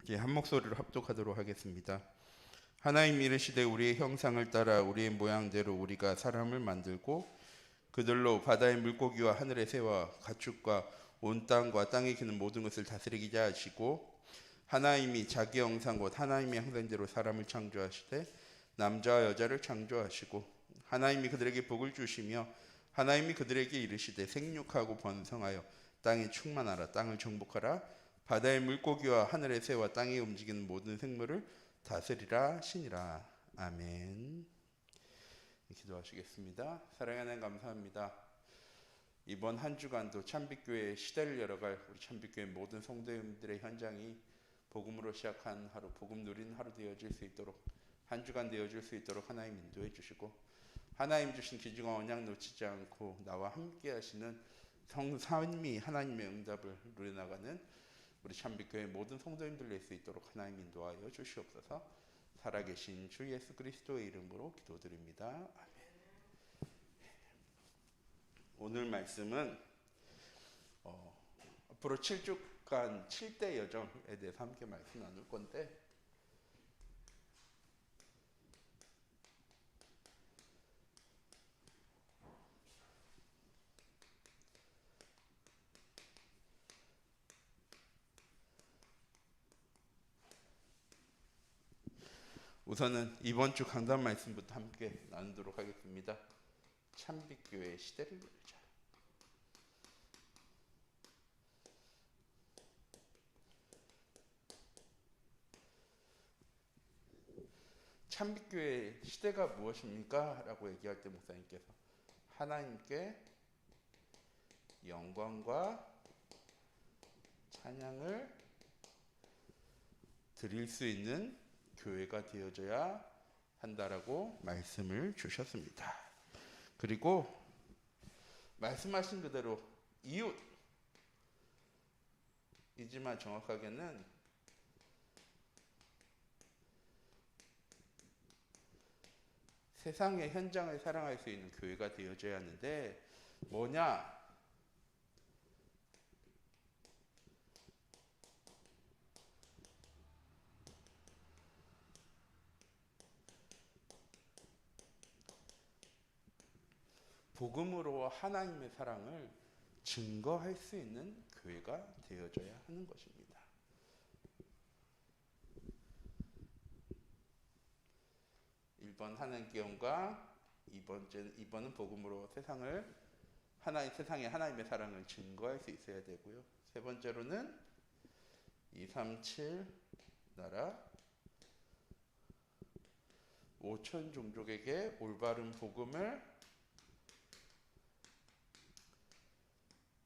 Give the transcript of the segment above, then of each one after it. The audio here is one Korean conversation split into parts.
이제 한 목소리로 합독하도록 하겠습니다. 하나님 이르시되 우리의 형상을 따라 우리의 모양대로 우리가 사람을 만들고 그들로 바다의 물고기와 하늘의 새와 가축과 온 땅과 땅에 기는 모든 것을 다스리게 하시고 하나님이 자기 형상 곧 하나님의 형상대로 사람을 창조하시되 남자와 여자를 창조하시고 하나님이 그들에게 복을 주시며 하나님이 그들에게 이르시되 생육하고 번성하여 땅에 충만하라 땅을 정복하라 바다의 물고기와 하늘의 새와 땅에 움직이는 모든 생물을 다스리라 하시니라. 아멘. 기도하시겠습니다. 사랑하는 하나님 감사합니다. 이번 한 주간도 찬빛교회의 시대를 열어갈 우리 찬빛교회 모든 성도님들의 현장이 복음으로 시작한 하루, 복음 누리는 하루 되어질 수 있도록 한 주간 되어질 수 있도록 하나님 인도해 주시고 하나님 주신 기중한 언약 놓치지 않고 나와 함께 하시는 성삼위 하나님의 응답을 누려나가는 우리 찬빛교회 모든 성도님들 낼 수 있도록 하나님 인도하여 주시옵소서. 살아계신 주 예수 그리스도의 이름으로 기도드립니다. 아멘. 오늘 말씀은 앞으로 7주간 7대 여정에 대해서 함께 말씀 나눌 건데 우선은 이번 주 강단 말씀부터 함께 나누도록 하겠습니다. 찬빛교회의 시대를 열자. 찬빛교회의 시대가 무엇입니까? 라고 얘기할 때 목사님께서 하나님께 영광과 찬양을 드릴 수 있는 교회가 되어져야 한다라고 말씀을 주셨습니다. 그리고 말씀하신 그대로 이웃이지만 정확하게는 세상의 현장을 사랑할 수 있는 교회가 되어져야 하는데 뭐냐? 복음으로 하나님의 사랑을 증거할 수 있는 교회가 되어져야 하는 것입니다. (1번) 하나님께 영광, (2번은) 복음으로 세상에 하나님의 사랑을 증거할 수 있어야 되고요. 세 번째로는 237 나라 5천 종족에게 올바른 복음을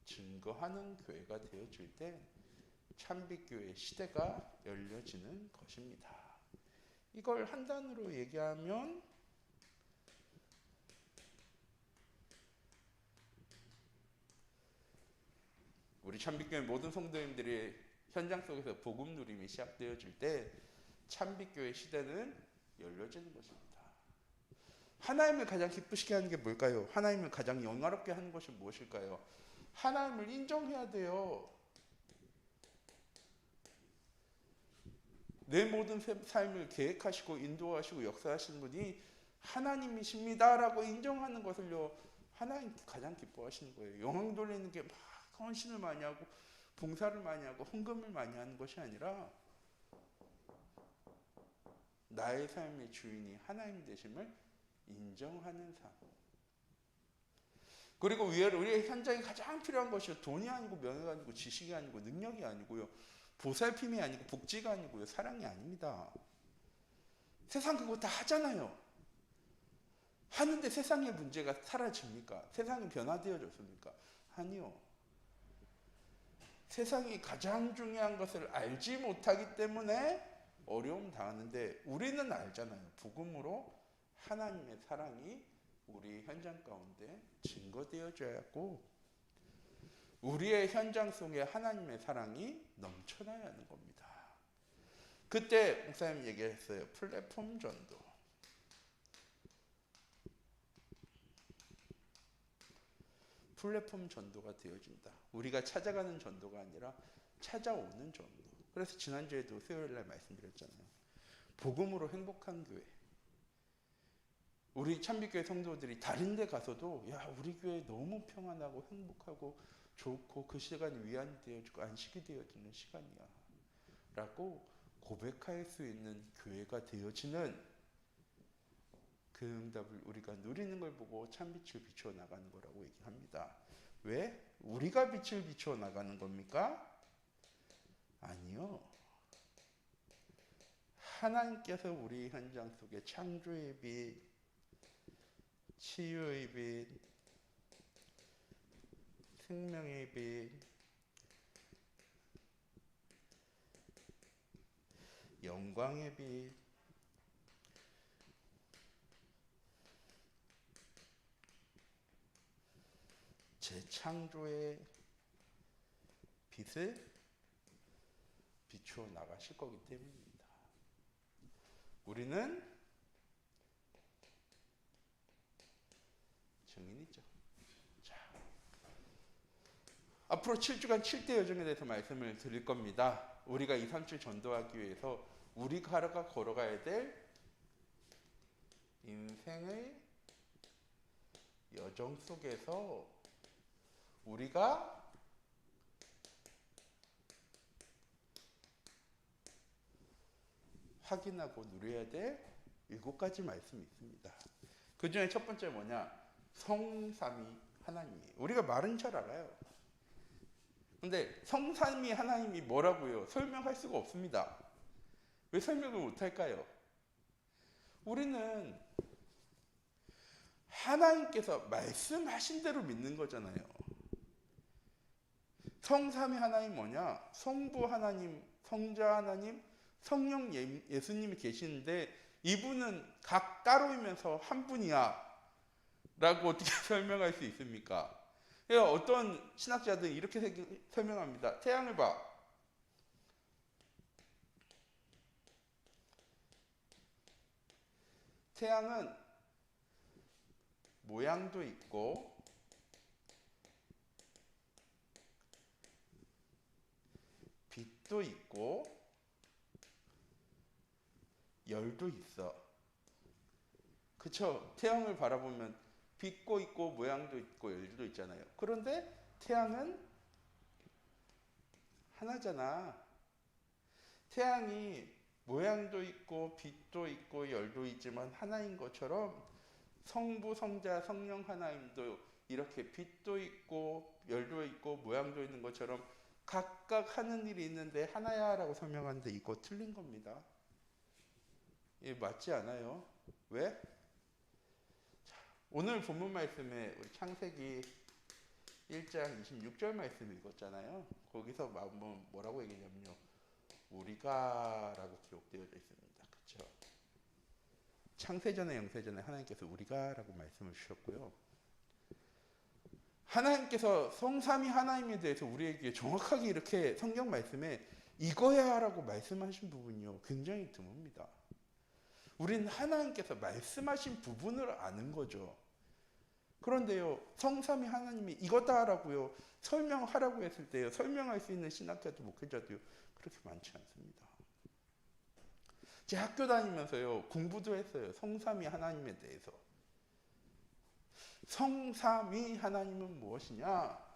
증거하는 교회가 되어질 때 찬빛교회 시대가 열려지는 것입니다. 이걸 한 단어로 얘기하면 우리 찬빛교회 모든 성도님들이 현장 속에서 복음 누림이 시작되어질 때 찬빛교회 시대는 열려지는 것입니다. 하나님을 가장 기쁘시게 하는 게 뭘까요? 하나님을 가장 영화롭게 하는 것이 무엇일까요? 하나님을 인정해야 돼요. 내 모든 삶을 계획하시고 인도하시고 역사하시는 분이 하나님이십니다라고 인정하는 것을요 하나님 가장 기뻐하시는 거예요. 영광 돌리는 게 막 헌신을 많이 하고 봉사를 많이 하고 헌금을 많이 하는 것이 아니라 나의 삶의 주인이 하나님 되심을 인정하는 삶. 그리고 우리의 현장에 가장 필요한 것이 돈이 아니고 명예가 아니고 지식이 아니고 능력이 아니고요. 보살핌이 아니고 복지가 아니고요. 사랑이 아닙니다. 세상 그거 다 하잖아요. 하는데 세상의 문제가 사라집니까? 세상이 변화되어졌습니까? 아니요. 세상이 가장 중요한 것을 알지 못하기 때문에 어려움 당하는데 우리는 알잖아요. 복음으로 하나님의 사랑이 우리 현장 가운데 증거되어져야 하고 우리의 현장 속에 하나님의 사랑이 넘쳐나야 하는 겁니다. 그때 목사님 얘기했어요. 플랫폼 전도. 플랫폼 전도가 되어진다. 우리가 찾아가는 전도가 아니라 찾아오는 전도. 그래서 지난주에도 수요일날 말씀드렸잖아요. 복음으로 행복한 교회. 우리 참빛교회 성도들이 다른 데 가서도 야 우리 교회 너무 평안하고 행복하고 좋고 그 시간이 위안이 되어주고 안식이 되어주는 시간이야 라고 고백할 수 있는 교회가 되어지는 그 응답을 우리가 누리는 걸 보고 참빛을 비추어 나가는 거라고 얘기합니다. 왜? 우리가 빛을 비추어 나가는 겁니까? 아니요. 하나님께서 우리 현장 속에 창조의 빛, 치유의 빛, 생명의 빛, 영광의 빛, 재창조의 빛을 비추어 나가실 거기 때문입니다. 우리는 증인이죠. 자, 앞으로 7주간 7대 여정에 대해서 말씀을 드릴 겁니다. 우리가 2, 3주 전도하기 위해서 우리가 걸어가야 될 인생의 여정 속에서 우리가 확인하고 누려야 될 7가지 말씀이 있습니다. 그 중에 첫 번째 뭐냐? 성삼위 하나님이에요. 우리가 말은 잘 알아요. 근데 성삼위 하나님이 뭐라고요? 설명할 수가 없습니다. 왜 설명을 못할까요? 우리는 하나님께서 말씀하신 대로 믿는 거잖아요. 성삼위 하나님 뭐냐? 성부 하나님, 성자 하나님, 성령 예수님이 계시는데 이분은 각 따로이면서 한 분이야 라고 어떻게 설명할 수 있습니까? 그러니까 어떤 신학자들은 이렇게 설명합니다. 태양을 봐. 태양은 모양도 있고 빛도 있고 열도 있어. 그쵸? 태양을 바라보면 빛도 있고 모양도 있고 열도 있잖아요. 그런데 태양은 하나잖아. 태양이 모양도 있고 빛도 있고 열도 있지만 하나인 것처럼 성부, 성자, 성령 하나님도 이렇게 빛도 있고 열도 있고 모양도 있는 것처럼 각각 하는 일이 있는데 하나야 라고 설명하는데 이거 틀린 겁니다. 예, 맞지 않아요. 왜? 자, 오늘 본문 말씀에 우리 창세기 1장 26절 말씀 읽었잖아요. 거기서 뭐라고 얘기냐면요. 우리가 라고 기록되어져 있습니다. 그렇죠? 창세전에 영세전에 하나님께서 우리가 라고 말씀을 주셨고요. 하나님께서 성삼위 하나님에 대해서 우리에게 정확하게 이렇게 성경 말씀에 이거야 라고 말씀하신 부분이요. 굉장히 드뭅니다. 우리는 하나님께서 말씀하신 부분을 아는 거죠. 그런데요, 성삼위 하나님이 이거다라고요 설명하라고 했을 때요, 설명할 수 있는 신학자도 목회자도요 그렇게 많지 않습니다. 제 학교 다니면서요 공부도 했어요. 성삼위 하나님에 대해서. 성삼위 하나님은 무엇이냐?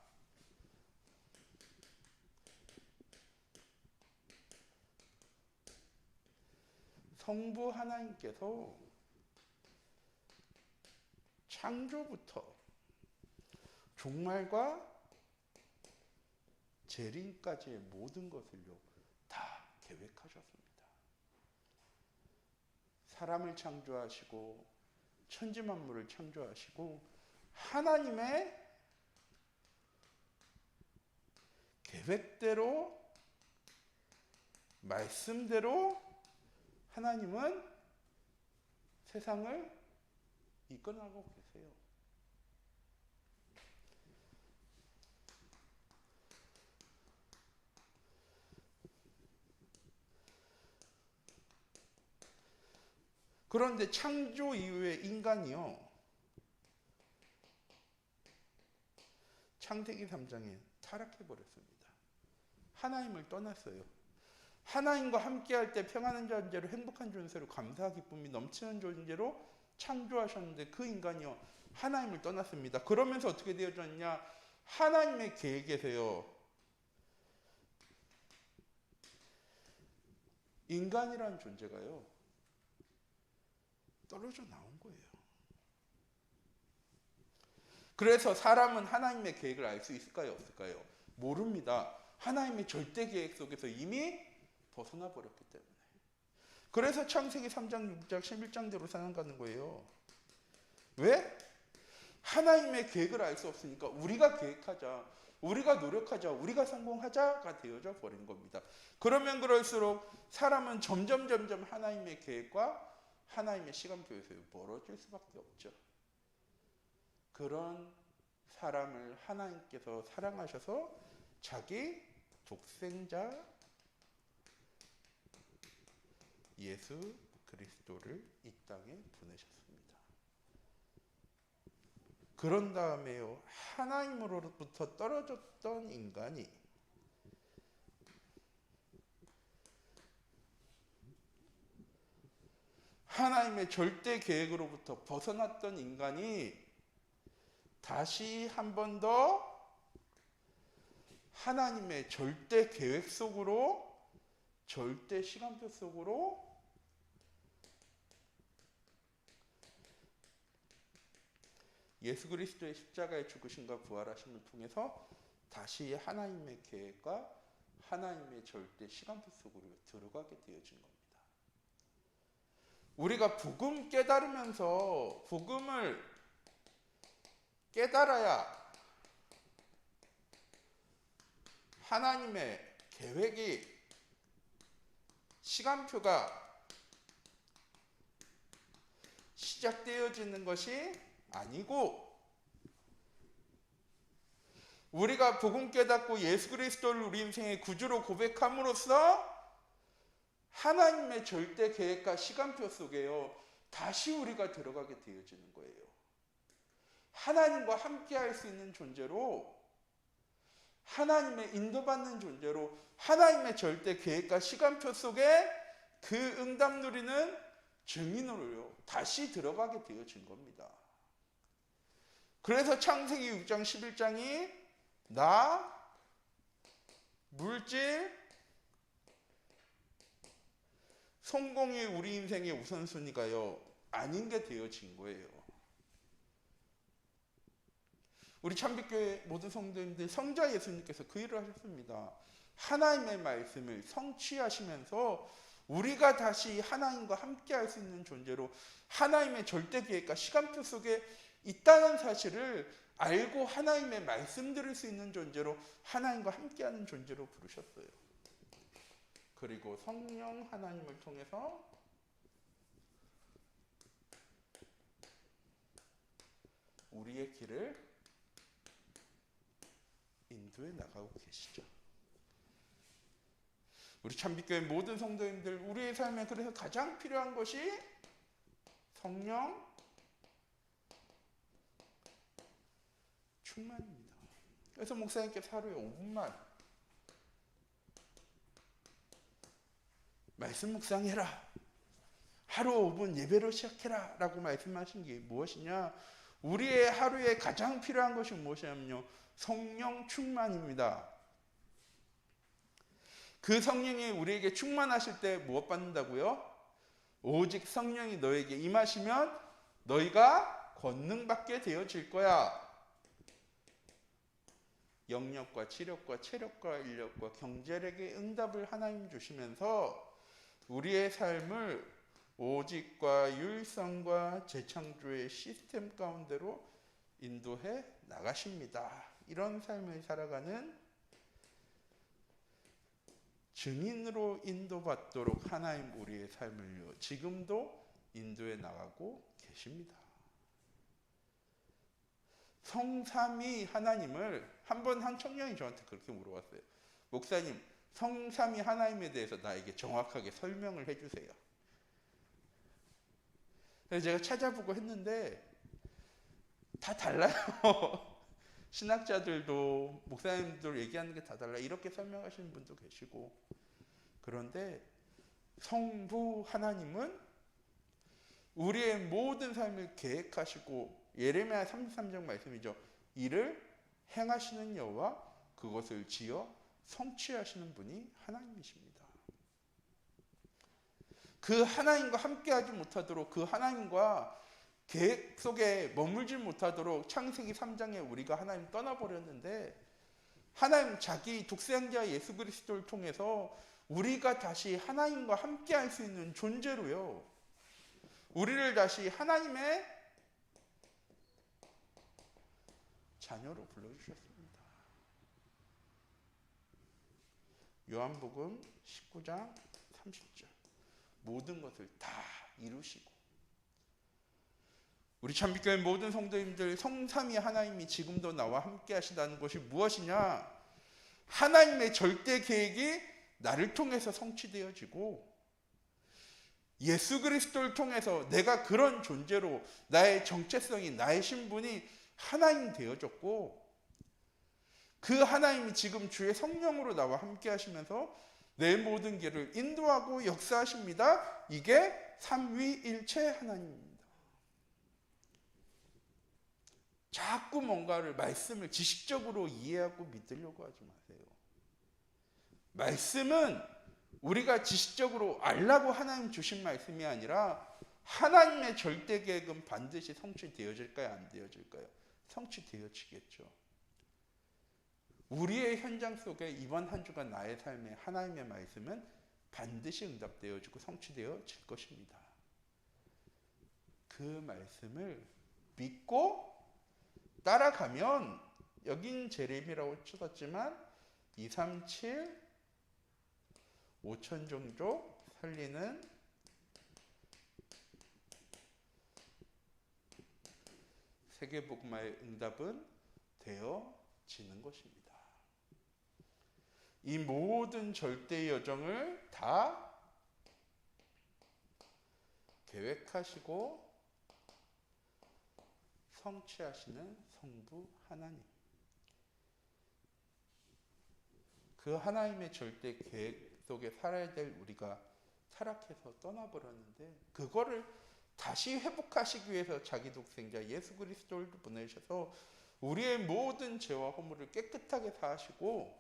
성부 하나님께서 창조부터 종말과 재림까지의 모든 것을요 다 계획하셨습니다. 사람을 창조하시고 천지 만물을 창조하시고 하나님의 계획대로 말씀대로 하나님은 세상을 이끌어가고 계세요. 그런데 창조 이후에 인간이요. 창세기 3장에 타락해버렸습니다. 하나님을 떠났어요. 하나님과 함께할 때 평안한 존재로, 행복한 존재로, 감사와 기쁨이 넘치는 존재로 창조하셨는데 그 인간이요 하나님을 떠났습니다. 그러면서 어떻게 되어졌냐? 하나님의 계획에서요 인간이라는 존재가요 떨어져 나온 거예요. 그래서 사람은 하나님의 계획을 알 수 있을까요? 없을까요? 모릅니다. 하나님의 절대 계획 속에서 이미 벗어나 버렸기 때문에. 그래서 창세기 3장, 6장, 11장대로 살아가는 거예요. 왜? 하나님의 계획을 알 수 없으니까 우리가 계획하자, 우리가 노력하자, 우리가 성공하자가 되어져 버린 겁니다. 그러면 그럴수록 사람은 점점 하나님의 계획과 하나님의 시간표에서 멀어질 수밖에 없죠. 그런 사람을 하나님께서 사랑하셔서 자기 독생자 예수 그리스도를 이 땅에 보내셨습니다. 그런 다음에요 하나님으로부터 떨어졌던 인간이 하나님의 절대 계획으로부터 벗어났던 인간이 다시 한 번 더 하나님의 절대 계획 속으로, 절대 시간표 속으로 예수 그리스도의 십자가의 죽으심과 부활하심을 통해서 다시 하나님의 계획과 하나님의 절대 시간표 속으로 들어가게 되어진 겁니다. 우리가 복음 깨달으면서 복음을 깨달아야 하나님의 계획이 시간표가 시작되어지는 것이 아니고 우리가 복음 깨닫고 예수 그리스도를 우리 인생의 구주로 고백함으로써 하나님의 절대 계획과 시간표 속에요 다시 우리가 들어가게 되어지는 거예요. 하나님과 함께 할 수 있는 존재로, 하나님의 인도받는 존재로, 하나님의 절대 계획과 시간표 속에 그 응답 누리는 증인으로요 다시 들어가게 되어진 겁니다. 그래서 창세기 6장 11장이 나, 물질, 성공이 우리 인생의 우선순위가요 아닌 게 되어진 거예요. 우리 참빛교회 모든 성도님들 성자 예수님께서 그 일을 하셨습니다. 하나님의 말씀을 성취하시면서 우리가 다시 하나님과 함께 할 수 있는 존재로 하나님의 절대 계획과 시간표 속에 있다는 사실을 알고 하나님의 말씀 들을 수 있는 존재로 하나님과 함께하는 존재로 부르셨어요. 그리고 성령 하나님을 통해서 우리의 길을 인도해 나가고 계시죠. 우리 참빛교회 모든 성도님들 우리의 삶에 그래서 가장 필요한 것이 성령 충만입니다. 그래서 목사님께서 하루에 5분만 말씀 묵상해라. 하루 5분 예배로 시작해라 라고 말씀하신 게 무엇이냐? 우리의 하루에 가장 필요한 것이 무엇이냐면요 성령 충만입니다. 그 성령이 우리에게 충만하실 때 무엇 받는다고요? 오직 성령이 너에게 임하시면 너희가 권능받게 되어질 거야. 영력과 지력과 체력과 인력과 경제력의 응답을 하나님 주시면서 우리의 삶을 오직과 유일성과 재창조의 시스템 가운데로 인도해 나가십니다. 이런 삶을 살아가는 증인으로 인도받도록 하나님 우리의 삶을요 지금도 인도해 나가고 계십니다. 성삼위 하나님을 한 청년이 저한테 그렇게 물어봤어요. 목사님, 성삼위 하나님에 대해서 나에게 정확하게 설명을 해주세요. 그래서 제가 찾아보고 했는데 다 달라요. 신학자들도 목사님들 얘기하는 게 다 달라요. 이렇게 설명하시는 분도 계시고 그런데 성부 하나님은 우리의 모든 삶을 계획하시고, 예레미야 33장 말씀이죠. 이를 행하시는 여호와, 그것을 지어 성취하시는 분이 하나님이십니다. 그 하나님과 함께하지 못하도록, 그 하나님과 계획 속에 머물지 못하도록 창세기 3장에 우리가 하나님 떠나버렸는데, 하나님 자기 독생자 예수 그리스도를 통해서 우리가 다시 하나님과 함께할 수 있는 존재로요, 우리를 다시 하나님의 자녀로 불러주셨습니다. 요한복음 19장 30절, 모든 것을 다 이루시고. 우리 참빛교회 모든 성도님들, 성삼위 하나님이 지금도 나와 함께 하신다는 것이 무엇이냐? 하나님의 절대 계획이 나를 통해서 성취되어지고, 예수 그리스도를 통해서 내가 그런 존재로, 나의 정체성이, 나의 신분이 하나님 되어졌고, 그 하나님이 지금 주의 성령으로 나와 함께 하시면서 내 모든 길을 인도하고 역사하십니다. 이게 삼위일체 하나님입니다. 자꾸 뭔가를, 말씀을 지식적으로 이해하고 믿으려고 하지 마세요. 말씀은 우리가 지식적으로 알라고 하나님 주신 말씀이 아니라, 하나님의 절대 계획은 반드시 성취되어질까요? 안 되어질까요? 성취되어지겠죠. 우리의 현장 속에 이번 한 주간 나의 삶에 하나님의 말씀은 반드시 응답되어지고 성취되어질 것입니다. 그 말씀을 믿고 따라가면, 여긴 제레미라고 쳐졌지만 237 5천 종족 살리는 세계복음화의 응답은 되어지는 것입니다. 이 모든 절대의 여정을 다 계획하시고 성취하시는 성부 하나님, 그 하나님의 절대 계획 속에 살아야 될 우리가 타락해서 떠나버렸는데, 그거를 다시 회복하시기 위해서 자기 독생자 예수 그리스도를 보내셔서 우리의 모든 죄와 허물을 깨끗하게 사하시고,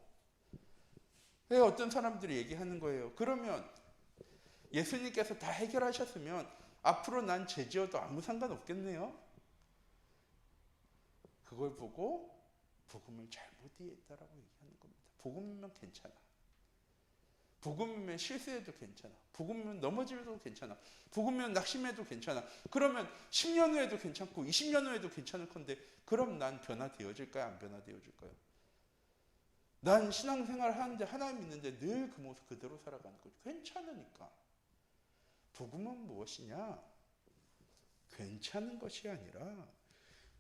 왜 어떤 사람들이 얘기하는 거예요. 그러면 예수님께서 다 해결하셨으면 앞으로 난 죄 지어도 아무 상관없겠네요. 그걸 보고 복음을 잘못 이해했다라고 얘기하는 겁니다. 복음이면 괜찮아. 복음이면 실수해도 괜찮아. 복음이면 넘어져도 괜찮아. 복음이면 낙심해도 괜찮아. 그러면 10년 후에도 괜찮고 20년 후에도 괜찮을 건데, 그럼 난 변화되어질까요? 안 변화되어질까요? 난 신앙생활을 하는데, 하나님 있는데 늘 그 모습 그대로 살아가는 거죠. 괜찮으니까. 복음은 무엇이냐? 괜찮은 것이 아니라,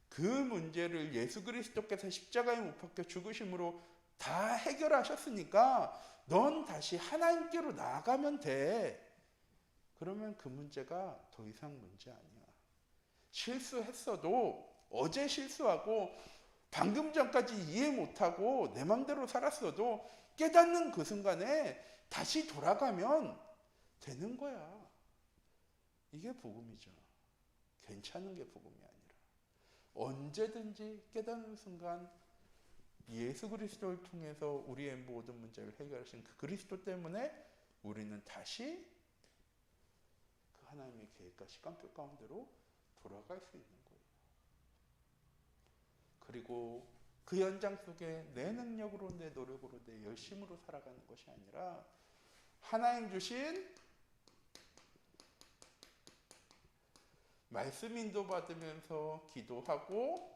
그 문제를 예수 그리스도께서 십자가에 못 박혀 죽으심으로 다 해결하셨으니까 넌 다시 하나님께로 나아가면 돼. 그러면 그 문제가 더 이상 문제 아니야. 실수했어도, 어제 실수하고 방금 전까지 이해 못하고 내 맘대로 살았어도 깨닫는 그 순간에 다시 돌아가면 되는 거야. 이게 복음이죠. 괜찮은 게 복음이 아니라, 언제든지 깨닫는 순간 예수 그리스도를 통해서 우리의 모든 문제를 해결하신 그 그리스도 때문에 우리는 다시 그 하나님의 계획과 시간표 가운데로 돌아갈 수 있는 거예요. 그리고 그 현장 속에 내 능력으로, 내 노력으로, 내 열심으로 살아가는 것이 아니라, 하나님 주신 말씀 인도받으면서 기도하고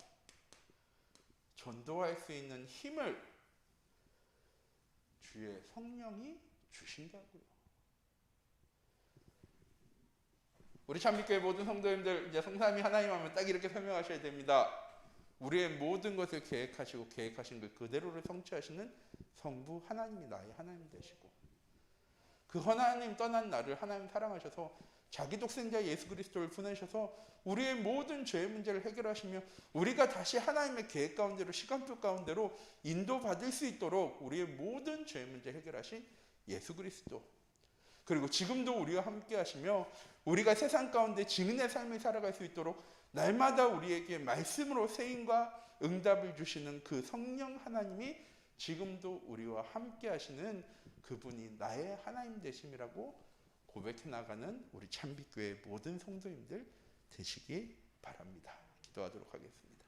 전도할 수 있는 힘을 주의 성령이 주신다고요. 우리 참빛교회 모든 성도님들, 이제 성삼위 하나님 하면 딱 이렇게 설명하셔야 됩니다. 우리의 모든 것을 계획하시고 계획하신 그 그대로를 성취하시는 성부 하나님이 나의 하나님 되시고, 그 하나님 떠난 나를 하나님 사랑하셔서 자기 독생자 예수 그리스도를 보내셔서 우리의 모든 죄의 문제를 해결하시며, 우리가 다시 하나님의 계획 가운데로, 시간표 가운데로 인도받을 수 있도록 우리의 모든 죄의 문제 해결하신 예수 그리스도, 그리고 지금도 우리와 함께 하시며 우리가 세상 가운데 증인의 삶을 살아갈 수 있도록 날마다 우리에게 말씀으로 세임과 응답을 주시는 그 성령 하나님이 지금도 우리와 함께 하시는 그분이 나의 하나님 되심이라고 고백해 나가는 우리 참빛교회 모든 성도님들 되시기 바랍니다. 기도하도록 하겠습니다.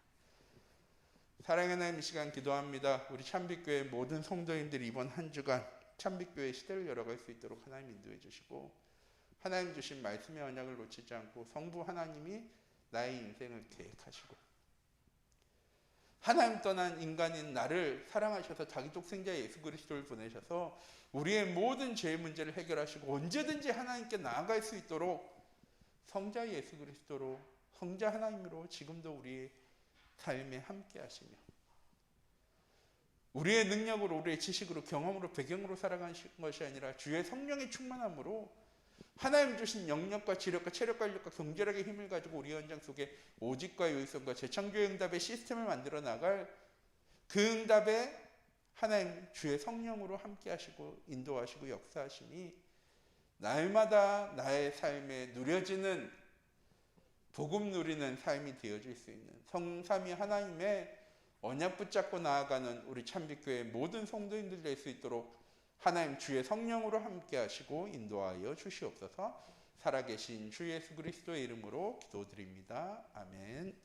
사랑의 하나님, 이 시간 기도합니다. 우리 참빛교회 모든 성도님들이 이번 한 주간 참빛교회 시대를 열어갈 수 있도록 하나님 인도해 주시고, 하나님 주신 말씀의 언약을 놓치지 않고 성부 하나님이 나의 인생을 계획하시고, 하나님 떠난 인간인 나를 사랑하셔서 자기 독생자 예수 그리스도를 보내셔서 우리의 모든 죄의 문제를 해결하시고 언제든지 하나님께 나아갈 수 있도록 성자 예수 그리스도로, 성자 하나님으로 지금도 우리의 삶에 함께 하시며, 우리의 능력으로, 우리의 지식으로, 경험으로, 배경으로 살아가는 것이 아니라 주의 성령의 충만함으로 하나님 주신 영력과 지력과 체력과 인력과 경제력의 힘을 가지고 우리 현장 속에 오직과 요의성과 재창조의 응답의 시스템을 만들어 나갈 그 응답에 하나님 주의 성령으로 함께 하시고 인도하시고 역사하심이 날마다 나의 삶에 누려지는, 복음 누리는 삶이 되어질 수 있는 성삼위 하나님의 언약 붙잡고 나아가는 우리 참빛교회 모든 성도님들 될 수 있도록 하나님 주의 성령으로 함께 하시고 인도하여 주시옵소서. 살아계신 주 예수 그리스도의 이름으로 기도드립니다. 아멘.